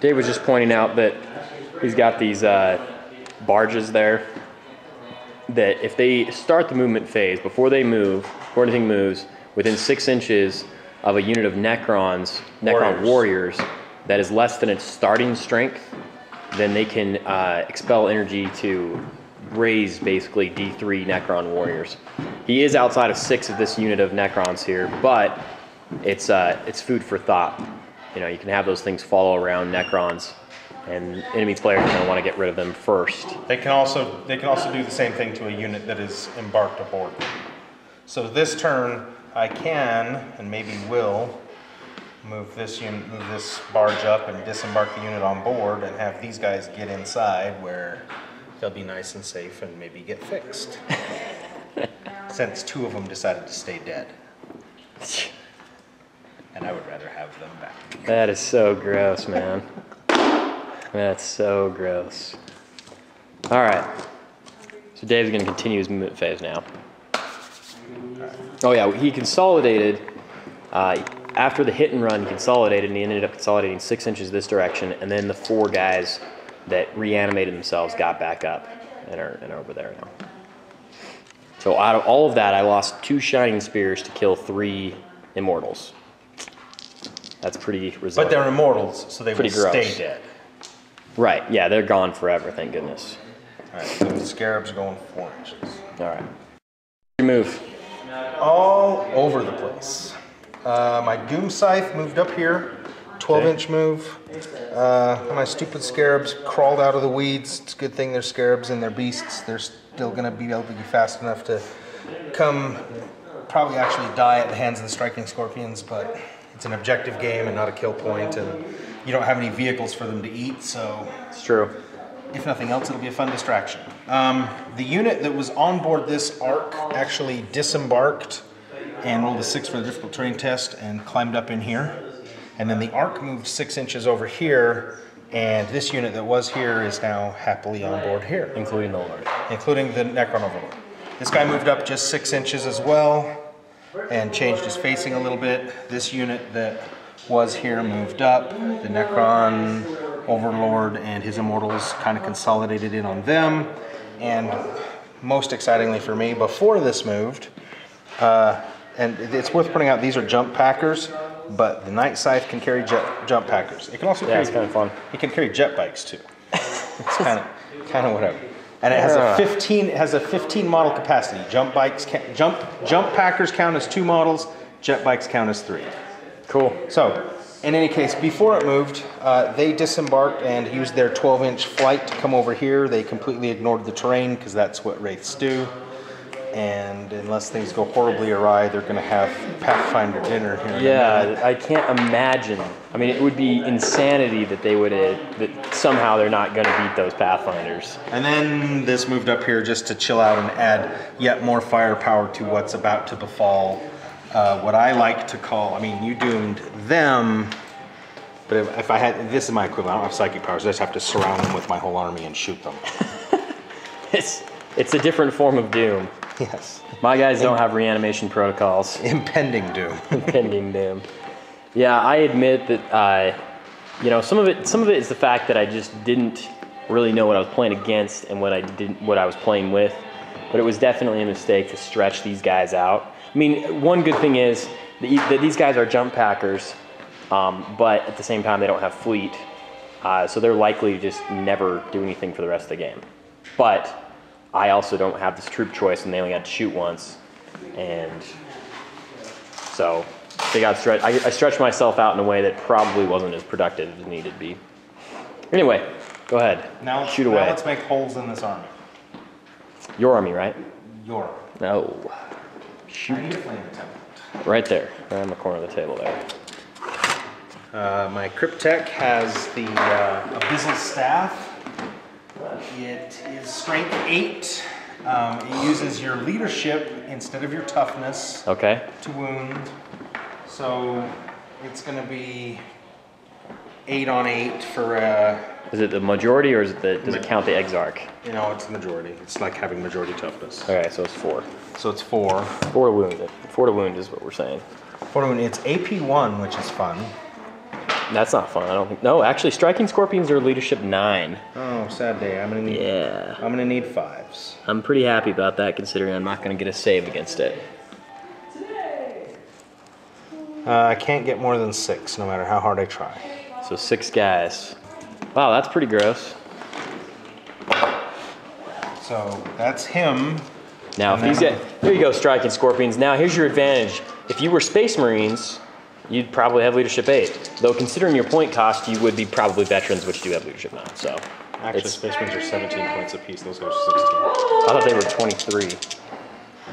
Dave was just pointing out that he's got these barges there that if they start the movement phase, before they move, before anything moves, within 6 inches of a unit of Necron warriors that is less than its starting strength, then they can expel energy to raise basically D3 Necron warriors. He is outside of 6 of this unit of Necrons here, but it's food for thought. You know, you can have those things follow around Necrons, and enemy players are going to want to get rid of them first. They can also do the same thing to a unit that is embarked aboard. So this turn, I can and maybe will move this barge up and disembark the unit on board, and have these guys get inside where they'll be nice and safe and maybe get fixed. Since 2 of them decided to stay dead. And I would rather have them back. That is so gross, man. That's so gross. All right. So Dave's going to continue his movement phase now. Oh yeah, he consolidated. After the hit and run, he consolidated, and he ended up consolidating 6 inches this direction, and then the 4 guys that reanimated themselves got back up and are over there now. So out of all of that, I lost 2 shining spears to kill 3 immortals. That's pretty resilient. But they're immortals, so they will stay dead. Right, yeah, they're gone forever, thank goodness. All right, so the Scarabs are going 4 inches. All right. Your move. All over the place. My Doom Scythe moved up here, 12-inch move. My stupid Scarabs crawled out of the weeds. It's a good thing they're Scarabs and they're beasts. They're still going to be able to be fast enough to come, probably actually die at the hands of the Striking Scorpions, but it's an objective game and not a kill point, and you don't have any vehicles for them to eat, so... It's true. If nothing else, it'll be a fun distraction. The unit that was on board this arc actually disembarked and rolled a 6 for the difficult terrain test and climbed up in here. And then the arc moved 6 inches over here, and this unit that was here is now happily on board here. Including the Overlord. Including the Necron Overlord. This guy moved up just 6 inches as well and changed his facing a little bit. This unit that was here moved up. The Necron Overlord and his Immortals kind of consolidated in on them. And most excitingly for me, before this moved, and it's worth pointing out, these are jump packers, but the Night Scythe can carry jump packers. It can also carry, it's kind of fun. It can carry jet bikes too. It's kind of whatever. And it has a 15 model capacity. Jump packers count as 2 models. Jet bikes count as 3. Cool. So, in any case, before it moved, they disembarked and used their 12-inch flight to come over here. They completely ignored the terrain because that's what Wraiths do. And unless things go horribly awry, they're going to have Pathfinder dinner here. Yeah, I can't imagine. I mean, it would be insanity that they would that somehow they're not going to beat those Pathfinders. And then this moved up here just to chill out and add yet more firepower to what's about to befall. What I like to call, I mean, you doomed them, but if I had, this is my equivalent. I don't have psychic powers. I just have to surround them with my whole army and shoot them. It's a different form of doom. Yes. My guys don't have reanimation protocols. Impending doom. Impending doom. Yeah, I admit that, you know, some of it is the fact that I just didn't really know what I was playing against and what I was playing with. But it was definitely a mistake to stretch these guys out. I mean, one good thing is that these guys are jump packers, but at the same time they don't have fleet, so they're likely to just never do anything for the rest of the game. But I also don't have this troop choice, and they only got to shoot once, and so they got stretched. I stretched myself out in a way that probably wasn't as productive as needed to be. Anyway, go ahead. Now shoot away. Now let's make holes in this army. Your army, right? Your. No. Shoot. Right there, right on the corner of the table there. My Cryptek has the Abyssal Staff. It is strength 8. It uses your leadership instead of your toughness. Okay. To wound. So it's going to be 8 on 8 for. Is it the majority, or is it does it count the Exarch? You know, it's the majority. It's like having majority toughness. Okay, so it's 4. So it's 4. 4 to wound. 4 to wound is what we're saying. 4 to wound. It's AP1, which is fun. That's not fun. I don't think. No, actually, striking scorpions are leadership 9. Oh, sad day. I'm gonna need 5s. I'm pretty happy about that, considering I'm not going to get a save against it. I can't get more than 6, no matter how hard I try. So 6 guys. Wow, that's pretty gross. So that's him. Now, if these guys, there you go, striking scorpions. Now, here's your advantage. If you were Space Marines, you'd probably have leadership 8. Though, considering your point cost, you would be probably veterans, which do have leadership 9. So, actually, Space Marines are 17 points apiece. Those guys are 16. I thought they were 23.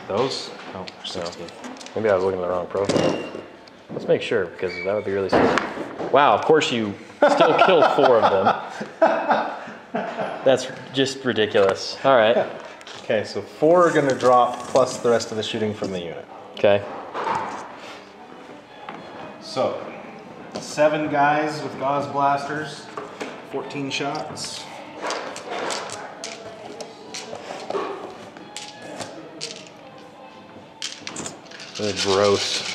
Those? Oh, 16. Maybe I was looking at the wrong profile. Let's make sure, because that would be really silly. Wow, of course you still killed 4 of them. That's just ridiculous. All right. Okay, so 4 are gonna drop plus the rest of the shooting from the unit. Okay. So, 7 guys with gauze blasters, 14 shots. That's gross.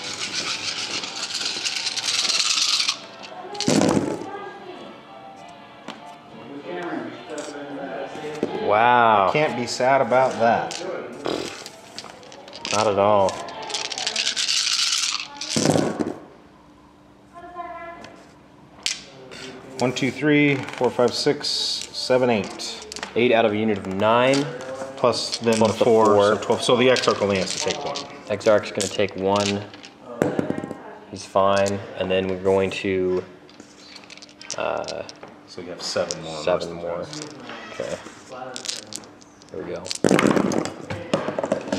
Wow. Can't be sad about that. Not at all. One, 2, 3, 4, 5, 6, 7, 8. 8 out of a unit of 9. Plus then Plus the the 4, four. so 12. So the Exarch only has to take 1. Exarch's going to take 1. He's fine. And then we're going to... So you have 7 more. 7 more. Okay. There we go.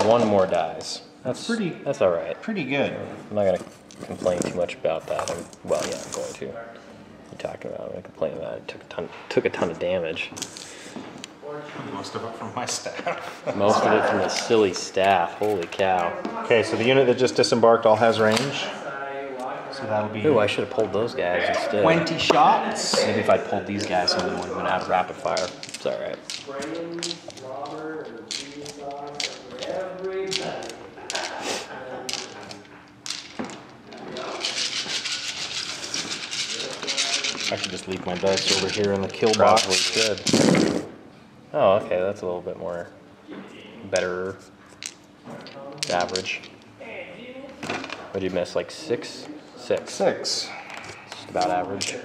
1 more dies. That's all right. Pretty good. I'm not going to complain too much about that. Well, yeah, I'm going to. What are you talking about? I'm going to complain about it. Took a ton of damage. Most of it from my staff. Most of it from the silly staff. Holy cow. Okay, so the unit that just disembarked all has range. So that'll be Ooh, I should have pulled those guys instead. 20 shots. Maybe if I'd pulled these guys, some of them would have been out of rapid fire. It's all right. I should just leave my dice over here in the kill Probably box. should. Oh, okay, that's a little bit more better average. What did you miss? Like 6? 6. 6. Just about average.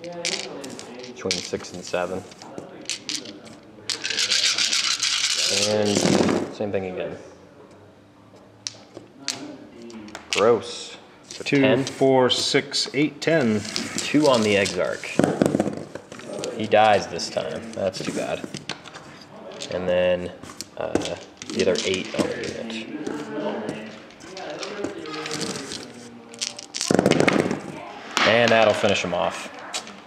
Between 6 and 7. And same thing again. Gross. So 2, 10. 4, 6, 8, 10. 2 on the Exarch. He dies this time. That's too bad. And then the other 8 on the unit. And that'll finish him off.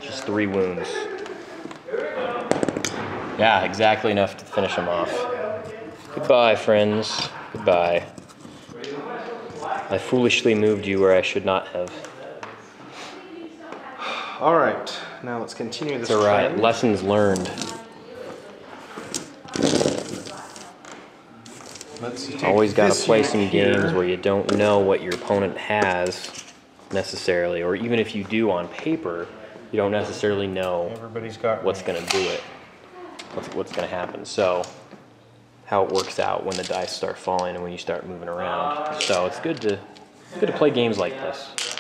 Just 3 wounds. Yeah, exactly enough to finish him off. Goodbye, friends. Goodbye. I foolishly moved you where I should not have. All right, now let's continue this. It's all right. trend. Lessons learned. Always got to play some games where you don't know what your opponent has necessarily, or even if you do on paper, you don't necessarily know Everybody's got what's going to do it, what's going to happen. So how it works out when the dice start falling and when you start moving around. So it's good to play games like this.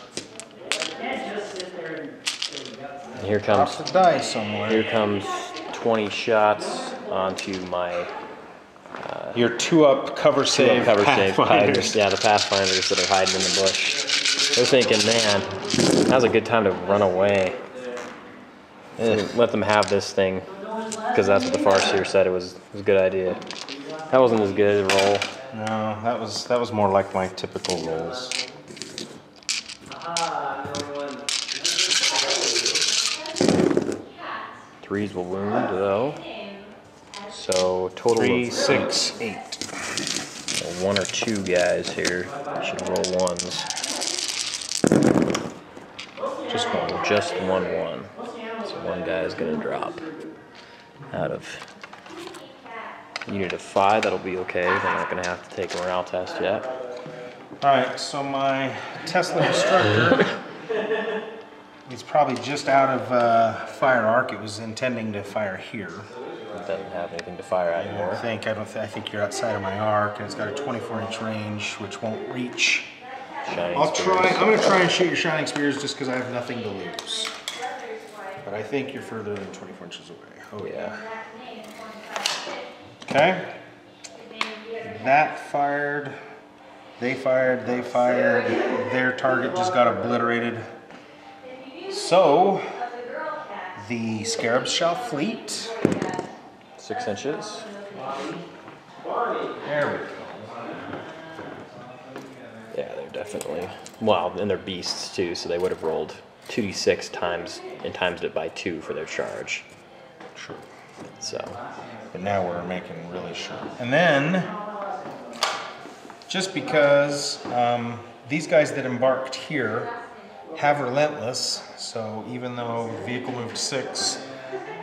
And here comes Drop the dice somewhere. here comes 20 shots onto my Your 2-up cover save. cover save Pathfinders. yeah, the Pathfinders that are hiding in the bush. They're thinking, man, now's a good time to run away. Let them have this thing, because that's what the Farseer said it was a good idea. That wasn't as good a roll. No, that was more like my typical rolls. Threes will wound though. So total 3, of 6, 8. So 1 or 2 guys here should roll 1s. Just 1. Just 1 1. So 1 guy is going to drop out of a unit of 5. That'll be okay. They're not going to have to take a morale test yet. All right, so my Tesla instructor with It's probably just out of fire arc. It was intending to fire here. It doesn't have anything to fire at anymore. I think you're outside of my arc, and it's got a 24-inch range, which won't reach. Shining I'm Spears. gonna try and shoot your Shining Spears just because I have nothing to lose. But I think you're further than 24 inches away. Oh Yeah. Okay. That fired. They fired. They fired. Their target just got obliterated. So the Scarabs shall fleet. 6 inches. There we go. Yeah, they're definitely, well, and they're beasts too, so they would have rolled 2d6 times and times it by 2 for their charge. True. So, But now we're making really sure. And then, just because these guys that embarked here have Relentless, so even though the vehicle moved 6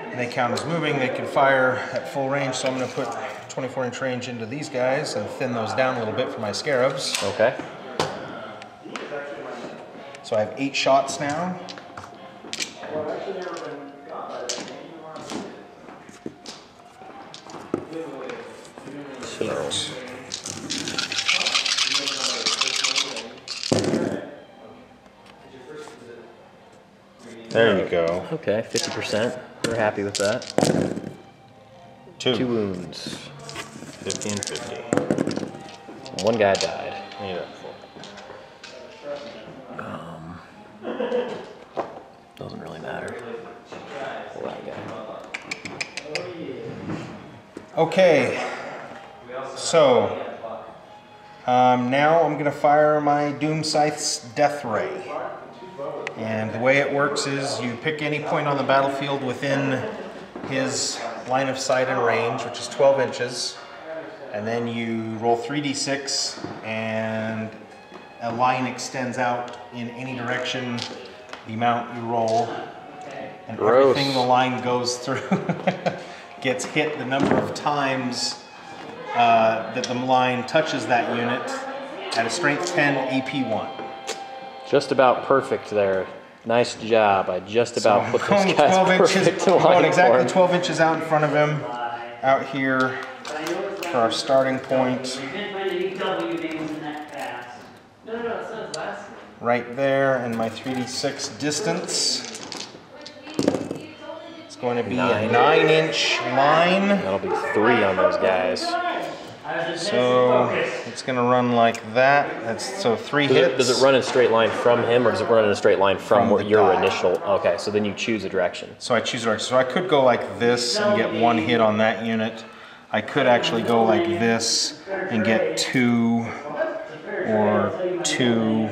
and they count as moving, they can fire at full range. So I'm going to put 24-inch range into these guys and thin those down a little bit for my Scarabs. okay. So I have 8 shots now. So, There you go. okay, 50%. We're happy with that. 2 wounds. 50 and 50. One guy died. Yeah. Doesn't really matter. Well, that guy. Okay. So now I'm going to fire my Doom Scythe's Death Ray. And the way it works is you pick any point on the battlefield within his line of sight and range, which is 12 inches, and then you roll 3d6, and a line extends out in any direction the amount you roll, and Gross. everything the line goes through gets hit the number of times that the line touches that unit at a strength 10 AP 1. Just about perfect there. Nice job. I just about put Going this guy's 12 perfect inches, line going exactly for him. 12 inches out in front of him, out here for our starting point. Right there, and my 3d6 distance. It's going to be a 9-inch line. That'll be 3 on those guys. So it's going to run like that. That's so 3 hits. Does it run in a straight line from him, or does it run in a straight line from From the your die. initial? Okay, so then you choose a direction. So I choose a direction. So I could go like this and get 1 hit on that unit. I could actually go like this and get 2 or 2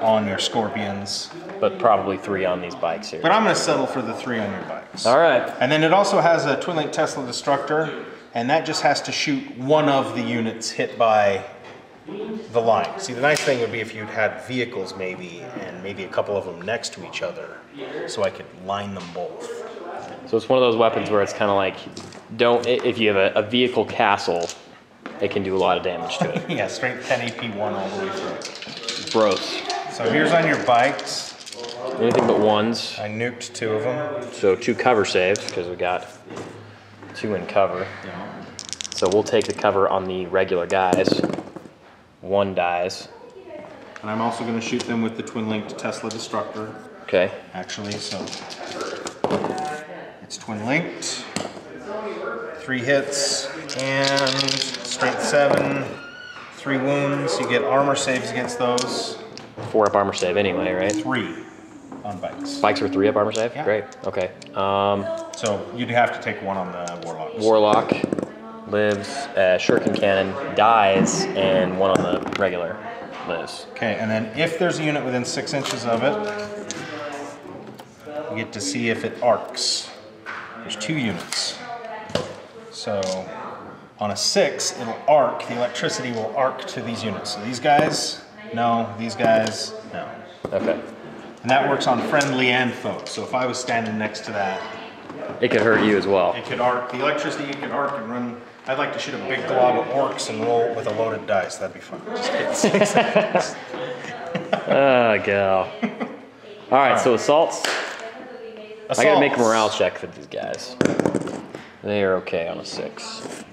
on your Scorpions. But probably 3 on these bikes here. But I'm going to settle for the 3 on your bikes. All right. And then it also has a Twin Link Tesla Destructor, and that just has to shoot one of the units hit by the line. See, the nice thing would be if you'd had vehicles maybe, and maybe a couple of them next to each other, so I could line them both. So it's one of those weapons where it's kind of like, if you have a vehicle castle, it can do a lot of damage to it. Yeah, strength 10 AP 1 all the way through. Gross. So here's on your bikes. Anything but 1s. I nuked 2 of them. So 2 cover saves, because we got 2 in cover. So we'll take the cover on the regular guys. 1 dies. And I'm also going to shoot them with the Twin Linked Tesla Destructor, Okay. actually, so it's Twin Linked. 3 hits and strength 7, 3 wounds. You get armor saves against those. 4 up armor save anyway, right? 3 on bikes. Bikes are 3 up armor save? Yeah. Great. Okay. So you'd have to take 1 on the Warlocks. Warlock lives, Shuriken Cannon dies, and 1 on the regular lives. Okay, and then if there's a unit within 6 inches of it, you get to see if it arcs. There's 2 units. So on a 6, it'll arc, the electricity will arc to these units. So these guys, no. These guys, no. Okay. And that works on friendly and foe. So if I was standing next to that, It could hurt you as well. it could arc. The electricity could arc and run. I'd like to shoot a big glob of orcs and roll with a loaded dice. That'd be fun. Just hit 6 seconds. Oh, gal. All right, so assaults. I gotta make a morale Assaults. check for these guys. They are okay on a 6.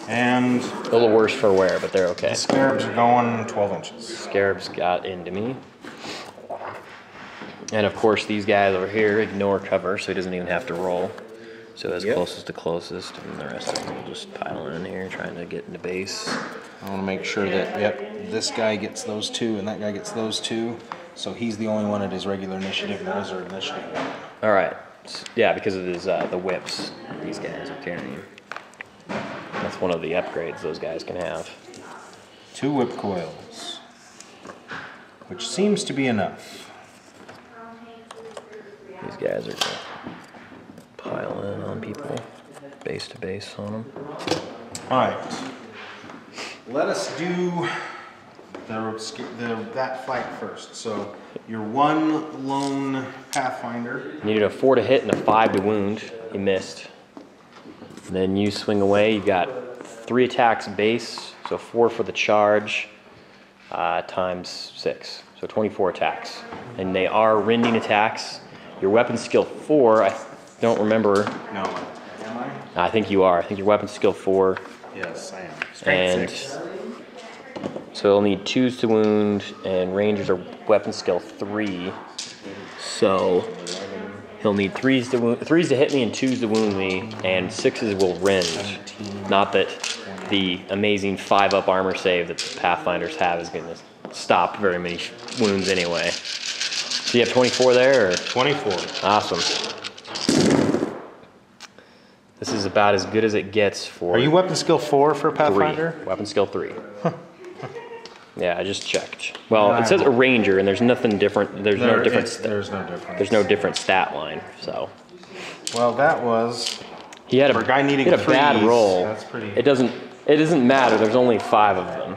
And A little worse for wear, but they're okay. the Scarabs are going 12 inches. Scarabs got into me. And of course, these guys over here ignore cover, so he doesn't even have to roll. So as closest to closest, and the rest of them will just pile in here, trying to get into base. I want to make sure that, yep, this guy gets those 2 and that guy gets those 2. So he's the only one at his regular initiative and the rest are initiative 1. All right. Yeah, because of his, the whips these guys are carrying. That's one of the upgrades those guys can have. 2 whip coils, which seems to be enough. These guys are gonna pile in on people, base to base on them. All right, let us do that fight first. So your 1 lone Pathfinder. Needed a 4 to hit and a 5 to wound. He missed. And then you swing away. You got 3 attacks base, so 4 for the charge, times 6, so 24 attacks. And they are rending attacks. Your weapon skill 4. I don't remember. No, am I? I think you are. I think your weapon skill 4. Yes, I am. And Strength 6. so he'll need 2s to wound, and Rangers are weapon skill 3. So he'll need 3s to hit me and 2s to wound me, and 6s will rend. Not that the amazing 5-up armor save that the Pathfinders have is going to stop very many wounds anyway. So you have 24 there? Or? 24. Awesome. This is about as good as it gets for. Are you weapon skill 4 for Pathfinder? 3. Weapon skill 3. Yeah, I just checked. Well, it says a ranger, and there's nothing different. There's no different. There's no difference. There's no different stat line. So Well, that was. he had For a guy needing he had a bad threes, roll. that's pretty- It doesn't matter. There's only 5 of them.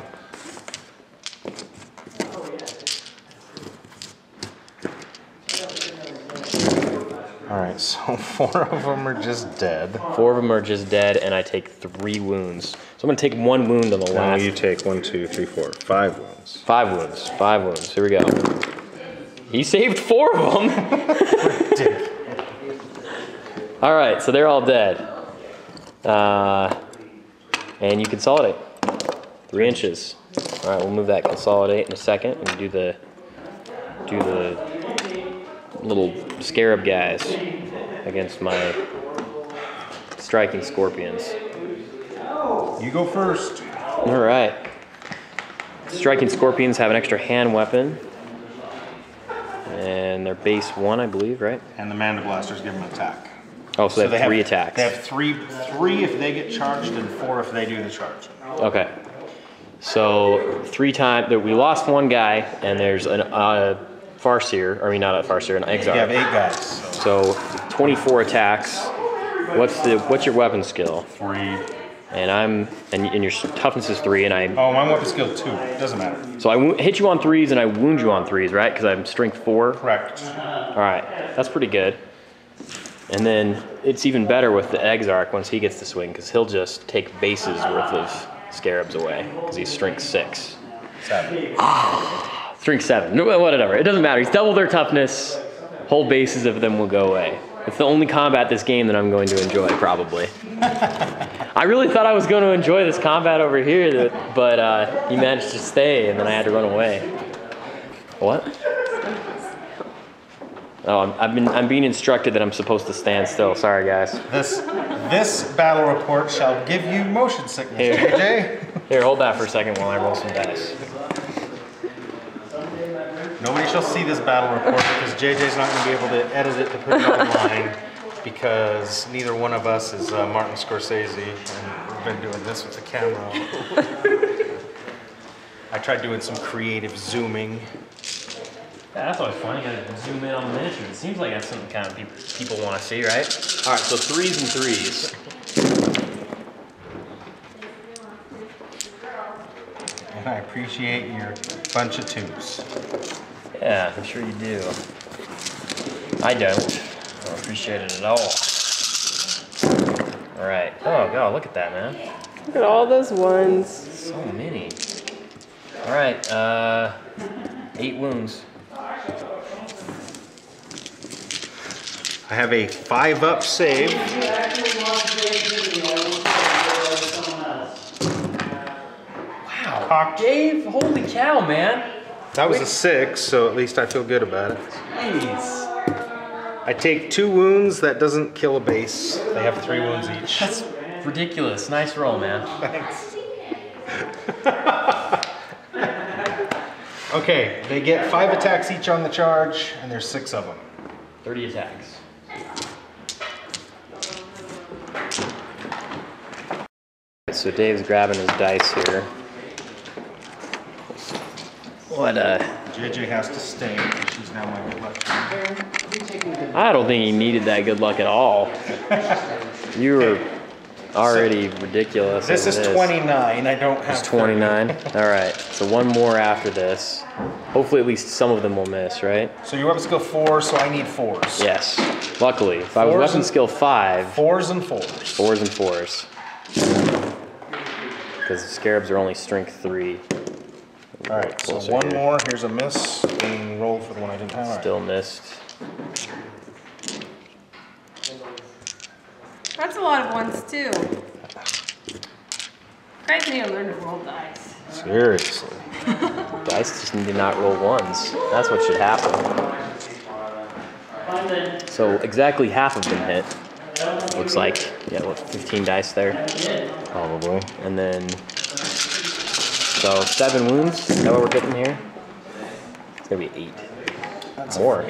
All right, so 4 of them are just dead. 4 of them are just dead, and I take 3 wounds. So I'm gonna take 1 wound on the Now last. you take 1, 2, 3, 4, 5 wounds. 5 wounds. 5 wounds. Here we go. He saved 4 of them. All right, so they're all dead. And you consolidate. 3 inches. All right, we'll move that consolidate in a second and do the little Scarab guys against my striking scorpions. You go first. All right. Striking scorpions have an extra hand weapon, and they're base 1, I believe, right? And the Manda Blasters give them an attack. Oh, so they have 3 attacks. They have three if they get charged and 4 if they do the charge. Okay. So 3 times, we lost 1 guy, and there's an Farseer, I mean not a Farseer, an Exarch. You have 8 guys. So 24 attacks. What's your weapon skill? 3. And your toughness is 3, and Oh, my weapon skill 2. Doesn't matter. so I hit you on 3s and I wound you on 3s, right? Because I'm strength 4. Correct. All right, that's pretty good. And then it's even better with the Exarch once he gets to swing, because he'll just take bases worth of Scarabs away, because he's strength 6. 7. Strength 7, no, whatever. It doesn't matter. He's double their toughness. Whole bases of them will go away. It's the only combat this game that I'm going to enjoy, probably. I really thought I was going to enjoy this combat over here, but he managed to stay, and then I had to run away. What? Oh, I'm being instructed that I'm supposed to stand still. Sorry, guys. This battle report shall give you motion sickness, Here. JJ. Here, hold that for a second while I roll some dice. Nobody shall see this battle report because JJ's not going to be able to edit it to put it online because neither one of us is Martin Scorsese, and we've been doing this with the camera. I tried doing some creative zooming. That's always fun. You gotta zoom in on the miniature. It seems like that's something kind of people want to see, right? All right, so 3s and 3s. And I appreciate your bunch of 2s. Yeah, I'm sure you do. I don't appreciate it at all. All right. Oh god, look at that, man. Look at all those ones. So many. All right. 8 wounds. I have a 5-up save. Wow, Dave, holy cow, man. That was a 6, so at least I feel good about it. Jeez. I take 2 wounds. That doesn't kill a base. They have 3 wounds each. That's ridiculous. Nice roll, man. Thanks. Okay, they get 5 attacks each on the charge, and there's 6 of them. 30 attacks. So Dave's grabbing his dice here. What JJ has to stay, because she's now my good luck charm. I don't think he needed that good luck at all. You were already ridiculous. This is 29. I don't have. It's 29. All right. So one more after this. Hopefully, at least some of them will miss, right? So your weapon skill 4, so I need 4s. Yes. Luckily, if I was weapon skill 5. 4s and 4s. 4s and 4s. Because the Scarabs are only strength 3. All right. So one more. Here's a miss. Being rolled for the one I didn't have. Still missed. That's a lot of ones too. Guys need to learn to roll dice. Seriously. Dice just need to not roll ones. That's what should happen. So exactly half of them hit. Looks like, yeah, what, 15 dice there? Probably. And then, so 7 wounds. Is that what we're getting here? It's gonna be 8. That's more. 1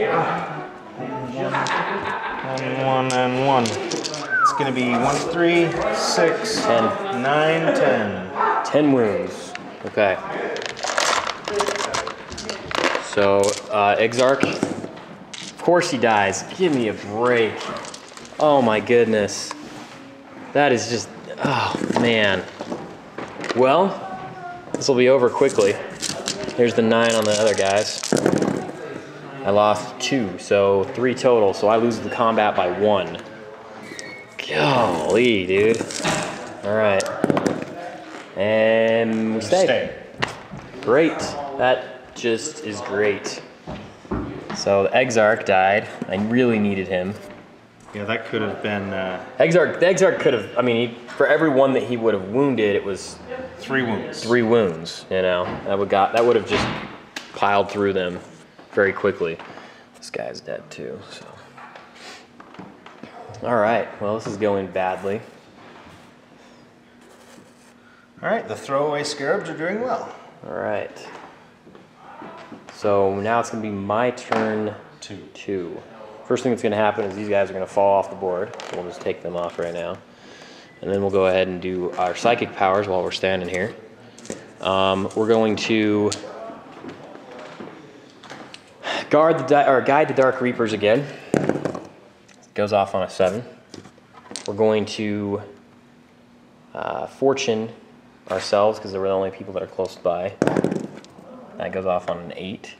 and 1. It's gonna be 1, 3, 6, 10. 9, 10. 10 wounds. Okay. So, Exarch, of course he dies. Give me a break. Oh my goodness. That is just, oh man. Well, this will be over quickly. Here's the 9 on the other guys. I lost 2, so 3 total, so I lose the combat by 1. Golly, dude. All right. And we stay. Great. That just is great. So the Exarch died. I really needed him. Yeah, that could have been... The Exarch could have, I mean, for every one that he would have wounded, it was 3 wounds. 3 wounds, you know. That would have just piled through them very quickly. This guy's dead too, so. All right, well, this is going badly. All right, the throwaway Scarabs are doing well. All right. So now it's gonna be my turn 2. First thing that's gonna happen is these guys are gonna fall off the board. So we'll just take them off right now. And then we'll go ahead and do our psychic powers while we're standing here. We're going to guide the Dark Reapers again. Goes off on a 7. We're going to fortune ourselves because we're the only people that are close by. That goes off on an 8.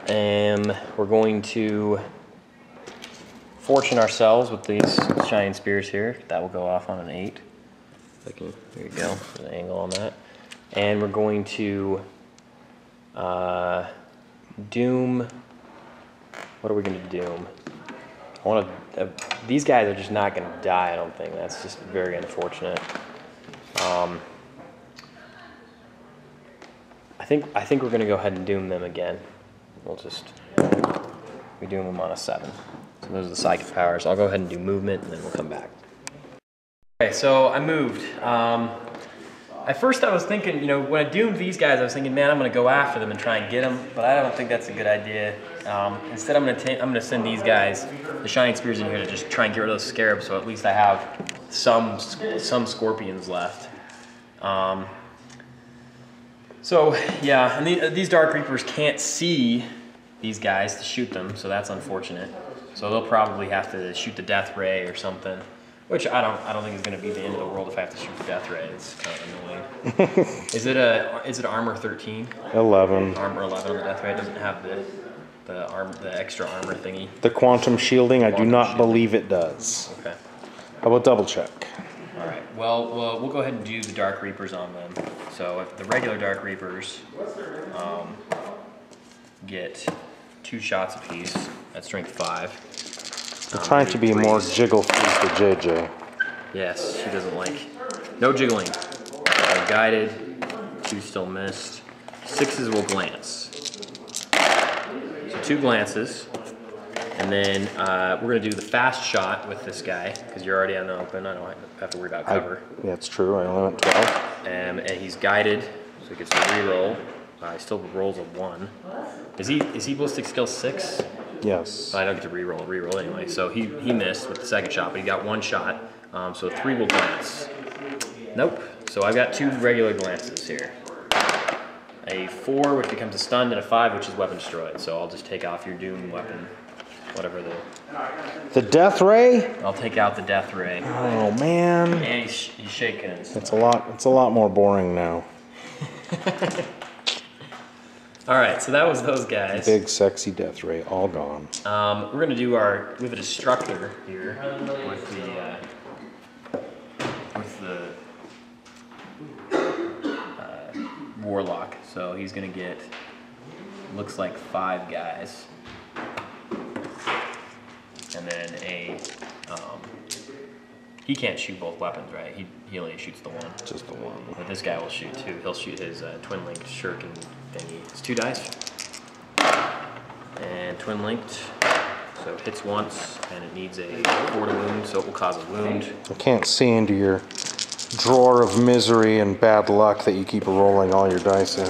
And we're going to fortune ourselves with these shining spears here. That will go off on an 8. There you go, there's an angle on that. And we're going to doom. What are we going to doom? I want to. These guys are just not going to die. I don't think. That's just very unfortunate. I think we're going to go ahead and doom them again. We'll just doom them on a 7. So those are the psychic powers. I'll go ahead and do movement, and then we'll come back. Okay, so I moved. At first I was thinking, you know, when I doomed these guys, I was thinking, man, I'm going to go after them and try and get them, but I don't think that's a good idea. Instead, I'm going to send these guys, the Shining Spears, in here to just try and get rid of those Scarabs, so at least I have some Scorpions left. So, yeah, and these Dark Reapers can't see these guys to shoot them, so that's unfortunate. So they'll probably have to shoot the Death Ray or something. Which I don't think is going to be the end of the world if I have to shoot the Death Ray. It's kind of annoying. Is it armor 13? 11. Armor 11 on the Death Ray. It doesn't have the extra armor thingy. The quantum shielding, I do not believe it does. Okay. How about double check? All right. Well, we'll go ahead and do the Dark Reapers on them. So if the regular Dark Reapers get 2 shots apiece at strength 5. I'm trying to be more threes. jiggle-free to JJ. Yes, she doesn't like. No jiggling. Guided. 2 still missed. 6s will glance. So 2 glances. And then we're going to do the fast shot with this guy, because you're already on the open. I don't have to worry about cover. Yeah, it's true. I only went 12. And he's guided, so he gets a reroll. He still rolls a 1. Is he ballistic skill 6? Yes. I don't get to reroll anyway. So he missed with the second shot, but he got 1 shot. So 3 will glance. Nope. So I've got 2 regular glances here. A 4, which becomes a stunned, and a 5, which is weapon destroyed. So I'll just take off your doom weapon, whatever The death ray? I'll take out the death ray. Oh man. And he's shaking. It's a lot more boring now. All right, so that was those guys. Big sexy death ray, all gone. We're gonna do we have a destructor here with the warlock. So he's gonna get, looks like 5 guys. And then he can't shoot both weapons, right? He only shoots the 1. Just the 1. But this guy will shoot 2. He'll shoot his twin-linked shuriken thingy. It's 2 dice. And twin-linked, so it hits once, and it needs a 4 to wound, so it will cause a wound. I can't see into your drawer of misery and bad luck that you keep rolling all your dice in.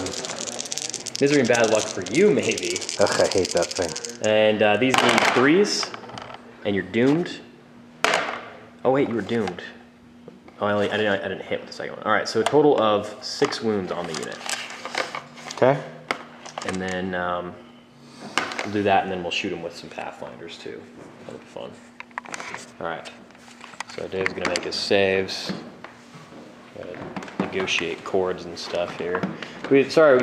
Misery and bad luck for you, maybe. Ugh, I hate that thing. And these need 3s, and you're doomed. Oh wait, you were doomed. Oh, I didn't hit with the second one. All right, so a total of 6 wounds on the unit. Okay. And then we'll do that, and then we'll shoot him with some Pathfinders too. That'll be fun. All right. So Dave's gonna make his saves. Gotta negotiate chords and stuff here. Sorry,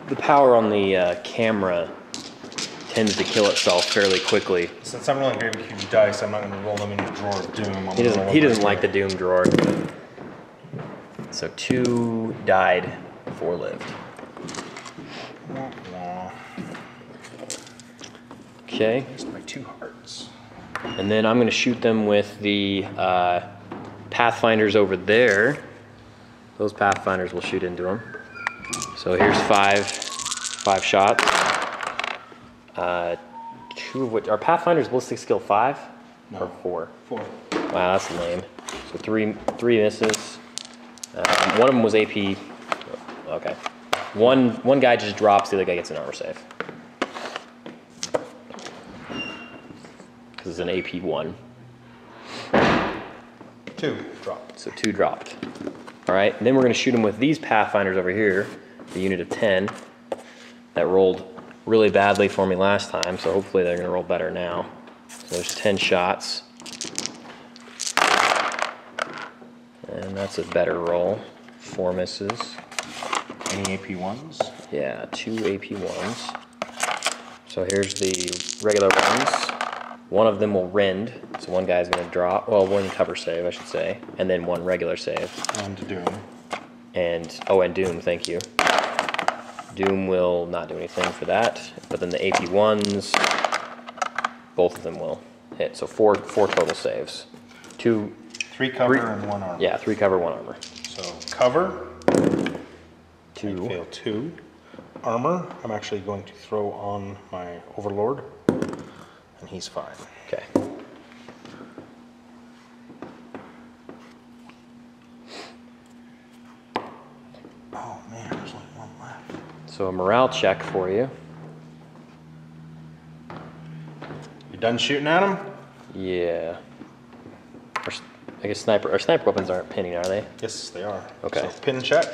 the power on the camera tends to kill itself fairly quickly. Since I'm rolling gravy cube dice, I'm not going to roll them in the drawer of doom. He doesn't like the doom drawer. So 2 died, 4 lived. Okay. Just my 2 hearts. And then I'm going to shoot them with the Pathfinders over there. Those Pathfinders will shoot into them. So here's 5 shots. 2 of which are Pathfinders ballistic skill 5 or 4? 4. Wow, that's lame. So 3 misses. One of them was AP. Okay. One guy just drops. The other guy gets an armor save. Because it's an AP 1. 2 dropped. So 2 dropped. All right. And then we're going to shoot them with these Pathfinders over here. The unit of 10 that rolled really badly for me last time, so hopefully they're going to roll better now. So there's 10 shots. And that's a better roll. 4 misses. Any AP 1s? Yeah, 2 AP 1s. So here's the regular ones. One of them will rend, so one guy's going to drop, well, 1 cover save, I should say, and then 1 regular save. And doom. And doom, thank you. Doom will not do anything for that, but then the AP 1s, both of them will hit. So 4 total saves. 3 cover and 1 armor. Yeah, 3 cover, 1 armor. So cover. 2. I fail 2. Armor, I'm actually going to throw on my Overlord, and he's fine. Okay. Oh man, there's only 1 left. So a morale check for you. You done shooting at him? Yeah. I guess sniper weapons aren't pinning, are they? Yes, they are. Okay. So pin check.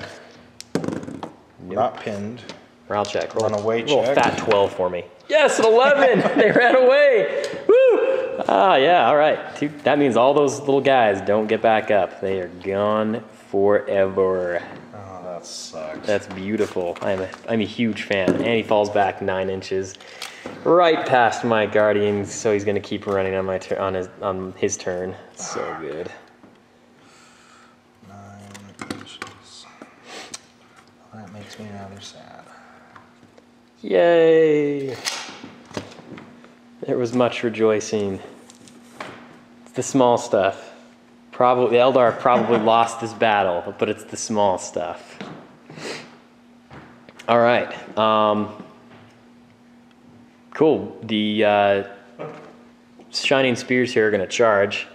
Nope. Not pinned. Morale check. Runaway roll check. Fat 12 for me. Yes, an 11. They ran away. Woo! Ah, yeah. All right. That means all those little guys don't get back up. They are gone forever. Oh, that sucks. That's beautiful. I'm a huge fan. And he falls back 9 inches, right past my guardian. So he's gonna keep running on my on his turn. So good. 9 inches. That makes me rather sad. Yay! There was much rejoicing. It's the small stuff. Probably Eldar probably lost this battle, but it's the small stuff. All right. Cool. The shining spears here are going to charge.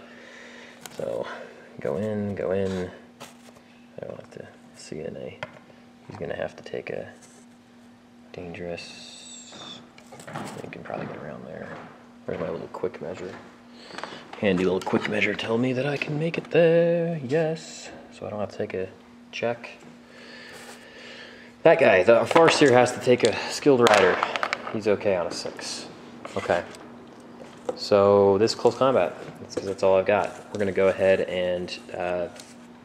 So go in. I don't have to CNA. He's going to have to take a dangerous. You can probably get around there. Where's my little quick measure? Handy little quick measure tell me that I can make it there. Yes. So I don't have to take a check. That guy, the Farseer, has to take a skilled rider. He's okay on a 6. Okay. So this close combat. That's because that's all I've got. We're going to go ahead and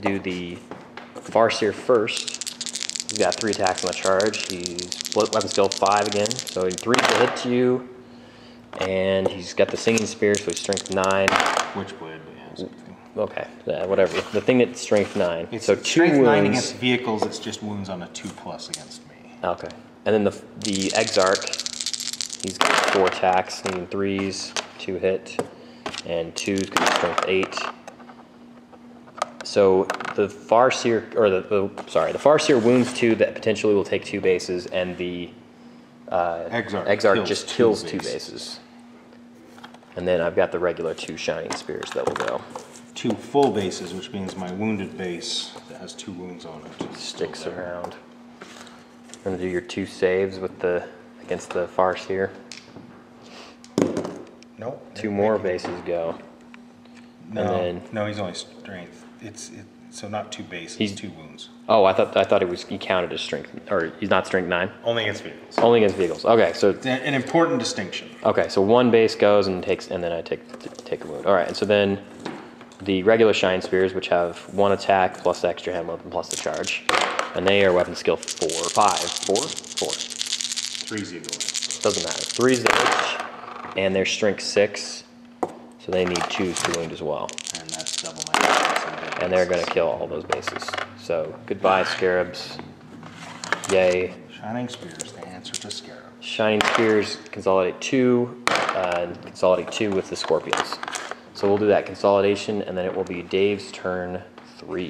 do the Farseer first. He's got 3 attacks on the charge. He's weapon skill 5 again. So 3 will hit you. And he's got the singing spear, so he's strength 9. Which blade? Yeah, okay, whatever. The thing that's strength 9. It's so 2 strength wounds. 9 against vehicles. It's just wounds on a 2+ against me. Okay. And then the Exarch, he's got 4 attacks, needing 3s, 2 hit, and 2's because he's strength 8. So the Farseer, or the Farseer wounds 2 that potentially will take 2 bases, and the Exarch just kills 2 bases. And then I've got the regular 2 shining spears that will go. 2 full bases, which means my wounded base that has 2 wounds on it Sticks around. You're gonna do your 2 saves with against the Farseer. Nope. 2 more bases go. No, he's only strength. So not 2 bases, 2 wounds. Oh, I thought he counted as strength, or he's not strength 9. Only against vehicles. Only against vehicles. Okay, so It's an important distinction. okay, so 1 base goes and then I take a wound. All right, and so then the regular shine spears, which have 1 attack plus the extra hand weapon plus the charge, and they are weapon skill 4, 5, 4, 3's eagle. doesn't matter. 3's the edge, and they're strength 6, so they need 2s to wound as well. And that's double my defense. And they're going to kill all those bases. So goodbye, Scarabs. Yay. Shining spears, the answer to Scarab. Shining spears, consolidate 2, and consolidate 2 with the scorpions. So we'll do that consolidation, and then it will be Dave's turn 3.